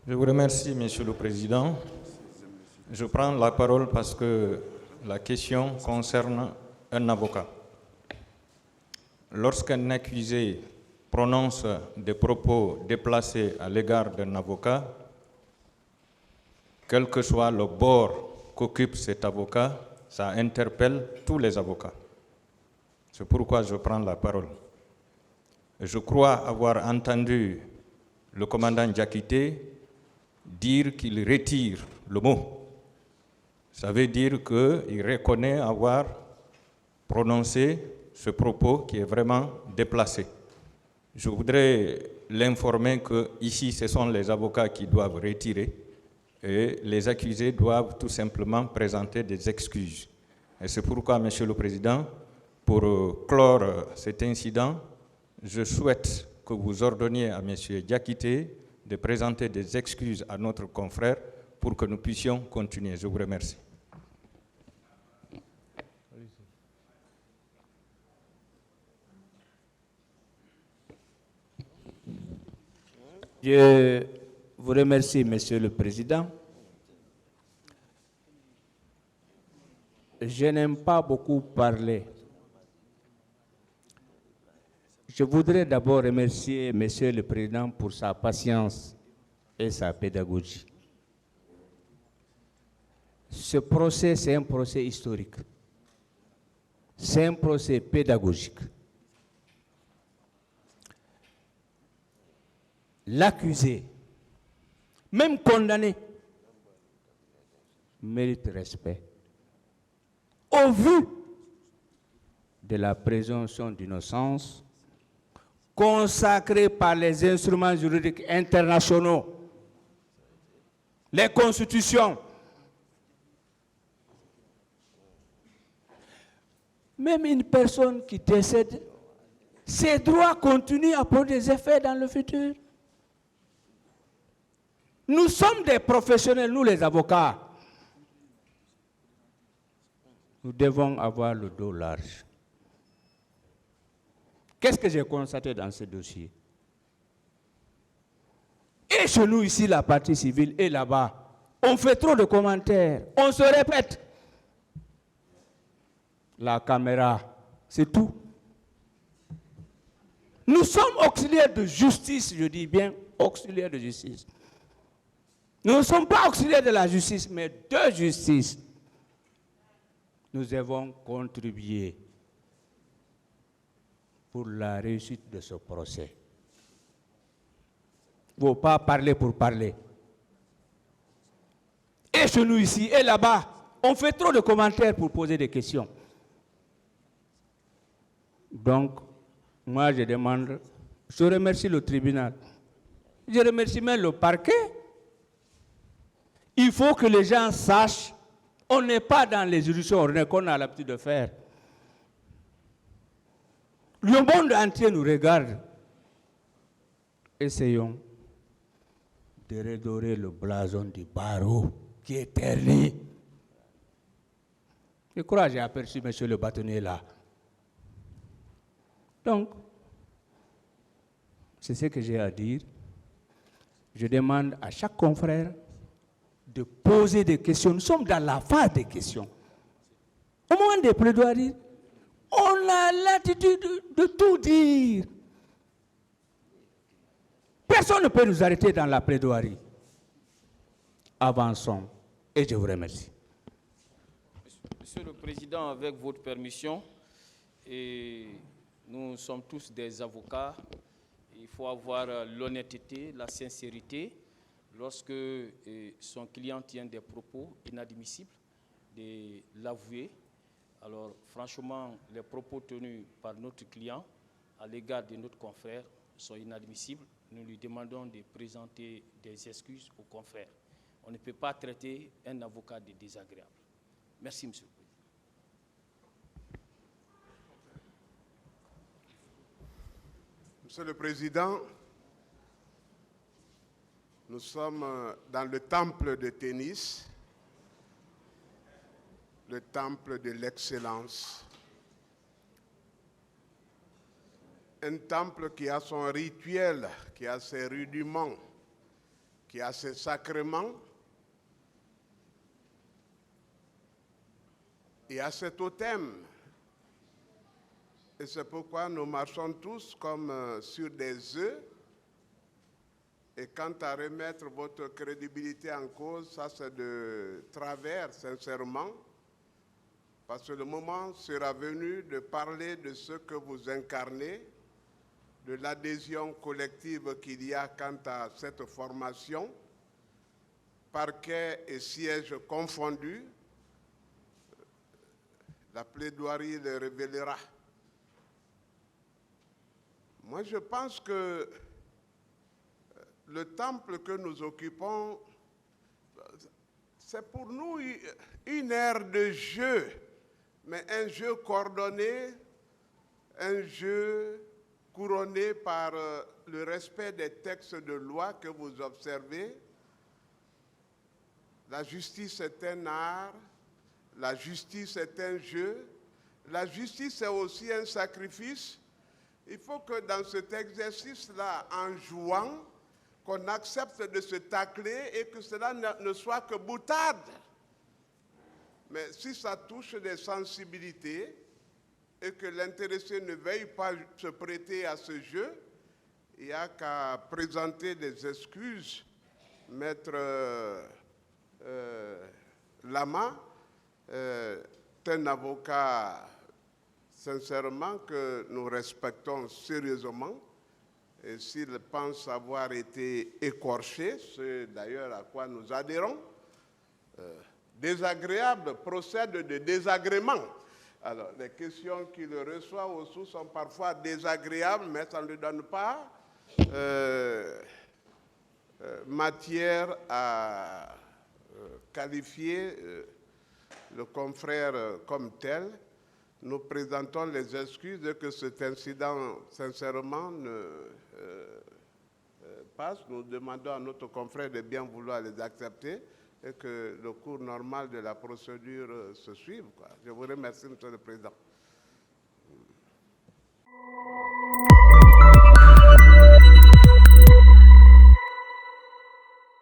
Je vous remercie, Monsieur le Président. Je prends la parole parce que la question concerne un avocat. Lorsqu'un accusé prononce des propos déplacés à l'égard d'un avocat, quel que soit le bord qu'occupe cet avocat, ça interpelle tous les avocats. C'est pourquoi je prends la parole. Je crois avoir entendu le commandant Diakité dire qu'il retire le mot. Ça veut dire qu'il reconnaît avoir prononcé ce propos qui est vraiment déplacé. Je voudrais l'informer que ici, ce sont les avocats qui doivent retirer et les accusés doivent tout simplement présenter des excuses. Et c'est pourquoi, Monsieur le Président, pour clore cet incident, je souhaite que vous ordonniez à M. Diakité de présenter des excuses à notre confrère pour que nous puissions continuer. Je vous remercie. Je vous remercie, Monsieur le Président. Je n'aime pas beaucoup parler. Je voudrais d'abord remercier Monsieur le Président pour sa patience et sa pédagogie. Ce procès, c'est un procès historique. C'est un procès pédagogique. L'accusé, même condamné, mérite respect. Au vu de la présomption d'innocence consacrée par les instruments juridiques internationaux, les constitutions, même une personne qui décède, ses droits continuent à produire des effets dans le futur. Nous sommes des professionnels, nous les avocats. Nous devons avoir le dos large. Qu'est-ce que j'ai constaté dans ce dossier? Et chez nous ici, la partie civile, et là-bas, on fait trop de commentaires, on se répète. La caméra, c'est tout. Nous sommes auxiliaires de justice, je dis bien auxiliaires de justice. Nous ne sommes pas auxiliaires de la justice, mais de justice. Nous devons contribuer pour la réussite de ce procès. Il ne faut pas parler pour parler. Et chez nous ici, et là-bas, on fait trop de commentaires pour poser des questions. Donc, moi je demande, je remercie le tribunal, je remercie même le parquet. Il faut que les gens sachent, on n'est pas dans les juridictions ordinaires qu'on a l'habitude de faire. Le monde entier nous regarde. Essayons de redorer le blason du barreau qui est terni. Je crois que j'ai aperçu monsieur le bâtonnier là. Donc, c'est ce que j'ai à dire. Je demande à chaque confrère de poser des questions. Nous sommes dans la phase des questions. Au moment des plaidoiries, on a l'attitude de tout dire. Personne ne peut nous arrêter dans la plaidoirie. Avançons et je vous remercie. Monsieur le Président, avec votre permission, nous sommes tous des avocats. Il faut avoir l'honnêteté, la sincérité. Lorsque son client tient des propos inadmissibles, de l'avouer. Alors, franchement, les propos tenus par notre client à l'égard de notre confrère sont inadmissibles. Nous lui demandons de présenter des excuses aux confrères. On ne peut pas traiter un avocat de désagréable. Merci, Monsieur le Président. Monsieur le Président, nous sommes dans le temple de tennis, le temple de l'excellence. Un temple qui a son rituel, qui a ses rudiments, qui a ses sacrements, et à cet totem. Et c'est pourquoi nous marchons tous comme sur des œufs. Et quant à remettre votre crédibilité en cause, ça c'est de travers, sincèrement, parce que le moment sera venu de parler de ce que vous incarnez, de l'adhésion collective qu'il y a quant à cette formation, parquet et siège confondus. La plaidoirie le révélera. Moi, je pense que le temple que nous occupons, c'est pour nous une ère de jeu, mais un jeu coordonné, un jeu couronné par le respect des textes de loi que vous observez. La justice est un art, la justice est un jeu, la justice est aussi un sacrifice. Il faut que dans cet exercice-là, en jouant, qu'on accepte de se tacler et que cela ne soit que boutade. Mais si ça touche des sensibilités et que l'intéressé ne veuille pas se prêter à ce jeu, il n'y a qu'à présenter des excuses. Maître Lama est un avocat, sincèrement, que nous respectons sérieusement. Et s'il pense avoir été écorché, c'est d'ailleurs à quoi nous adhérons, désagréable procède de désagrément. Alors, les questions qu'il reçoit aussi sont parfois désagréables, mais ça ne lui donne pas matière à qualifier le confrère comme tel. Nous présentons les excuses de que cet incident, sincèrement, passe. Nous demandons à notre confrère de bien vouloir les accepter et que le cours normal de la procédure se suive, quoi. Je vous remercie, Monsieur le Président.